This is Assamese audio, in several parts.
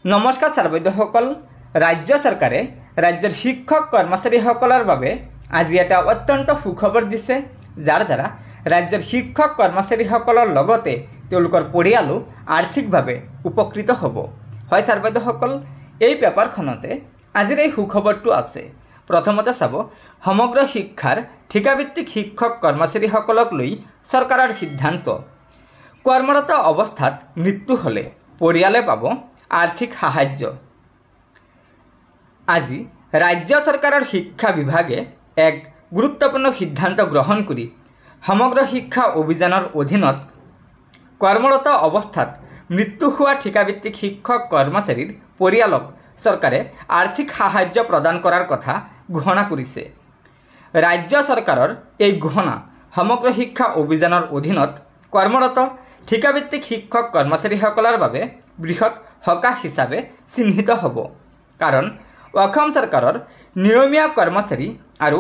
নমস্কাৰ ছাৰ-বাইদেউসকল। ৰাজ্য চৰকাৰে ৰাজ্যৰ শিক্ষক কৰ্মচাৰীসকলৰ বাবে আজি এটা অত্যন্ত সুখবৰ দিছে, যাৰ দ্বাৰা ৰাজ্যৰ শিক্ষক কৰ্মচাৰীসকলৰ লগতে তেওঁলোকৰ পৰিয়ালো আৰ্থিকভাৱে উপকৃত হ'ব। হয় ছাৰ-বাইদেউসকল, এই পেপাৰখনতে আজিৰ এই সুখবৰটো আছে। প্ৰথমতে চাব, সমগ্ৰ শিক্ষাৰ ঠিকাভিত্তিক শিক্ষক কৰ্মচাৰীসকলক লৈ চৰকাৰৰ সিদ্ধান্ত। কৰ্মৰত অৱস্থাত মৃত্যু হ'লে পৰিয়ালে পাব আৰ্থিক সাহায্য। আজি ৰাজ্য চৰকাৰৰ শিক্ষা বিভাগে এক গুৰুত্বপূৰ্ণ সিদ্ধান্ত গ্ৰহণ কৰি সমগ্ৰ শিক্ষা অভিযানৰ অধীনত কৰ্মৰত অৱস্থাত মৃত্যু হোৱা ঠিকাভিত্তিক শিক্ষক কৰ্মচাৰীৰ পৰিয়ালক চৰকাৰে আৰ্থিক সাহায্য প্ৰদান কৰাৰ কথা ঘোষণা কৰিছে। ৰাজ্য চৰকাৰৰ এই ঘোষণা সমগ্ৰ শিক্ষা অভিযানৰ অধীনত কৰ্মৰত ঠিকাভিত্তিক শিক্ষক কৰ্মচাৰীসকলৰ বাবে বৃহৎ সকাহ হিচাপে চিহ্নিত হ'ব। কাৰণ অসম চৰকাৰৰ নিয়মীয়া কৰ্মচাৰী আৰু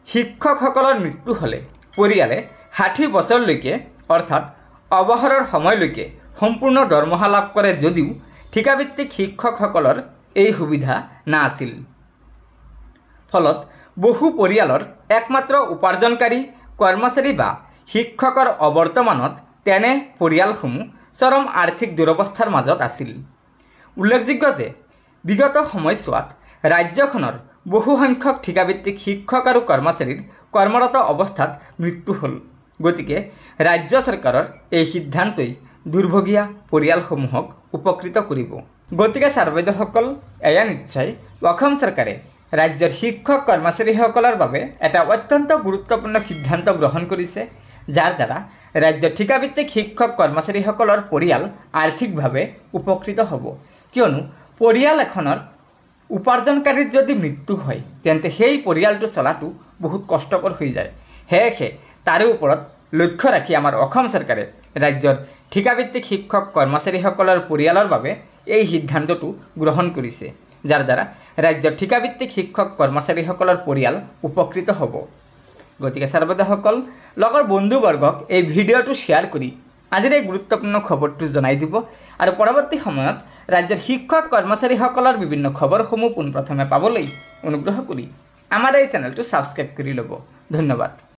শিক্ষকসকলৰ মৃত্যু হ'লে পৰিয়ালে 60 বছৰলৈকে অৰ্থাৎ অৱসৰৰ সময়লৈকে সম্পূৰ্ণ দৰমহা লাভ কৰে, যদিও ঠিকাভিত্তিক শিক্ষকসকলৰ এই সুবিধা নাছিল। ফলত বহু পৰিয়ালৰ একমাত্ৰ উপাৰ্জনকাৰী কৰ্মচাৰী বা শিক্ষকৰ অৱৰ্তমানত তেনে পৰিয়ালসমূহ চৰম আৰ্থিক দুৰৱস্থাৰ মাজত আছিল। উল্লেখযোগ্য যে বিগত সময়ছোৱাত ৰাজ্যখনৰ বহু সংখ্যক ঠিকাভিত্তিক শিক্ষক আৰু কৰ্মচাৰীৰ কৰ্মৰত অৱস্থাত মৃত্যু হ'ল। গতিকে ৰাজ্য চৰকাৰৰ এই সিদ্ধান্তই দুৰ্ভগীয়া পৰিয়ালসমূহক উপকৃত কৰিব। গতিকে ছাৰ-বাইদেউসকল, এয়া নিশ্চয় অসম চৰকাৰে ৰাজ্যৰ শিক্ষক কৰ্মচাৰীসকলৰ বাবে এটা অত্যন্ত গুৰুত্বপূৰ্ণ সিদ্ধান্ত গ্ৰহণ কৰিছে, যাৰ দ্বাৰা ৰাজ্যৰ ঠিকাভিত্তিক শিক্ষক কৰ্মচাৰীসকলৰ পৰিয়াল আৰ্থিকভাৱে উপকৃত হ'ব। কিয়নো পৰিয়াল এখনৰ উপাৰ্জনকাৰীৰ যদি মৃত্যু হয়, তেন্তে সেই পৰিয়ালটো চলাটো বহুত কষ্টকৰ হৈ যায়। সেয়েহে তাৰে ওপৰত লক্ষ্য ৰাখি আমাৰ অসম চৰকাৰে ৰাজ্যৰ ঠিকাভিত্তিক শিক্ষক কৰ্মচাৰীসকলৰ পৰিয়ালৰ বাবে এই সিদ্ধান্তটো গ্ৰহণ কৰিছে, যাৰ দ্বাৰা ৰাজ্যৰ ঠিকাভিত্তিক শিক্ষক কৰ্মচাৰীসকলৰ পৰিয়াল উপকৃত হ'ব। গতিকে ছাৰ-বাইদেউসকল, লগৰ বন্ধুবৰ্গক এই ভিডিঅ'টো শ্বেয়াৰ কৰি আজিৰ এই গুৰুত্বপূৰ্ণ খবৰটো জনাই দিব আৰু পৰৱৰ্তী সময়ত ৰাজ্যৰ শিক্ষক কৰ্মচাৰীসকলৰ বিভিন্ন খবৰসমূহ পোনপ্ৰথমে পাবলৈ অনুগ্ৰহ কৰি আমাৰ এই চেনেলটো ছাবস্ক্ৰাইব কৰি ল'ব। ধন্যবাদ।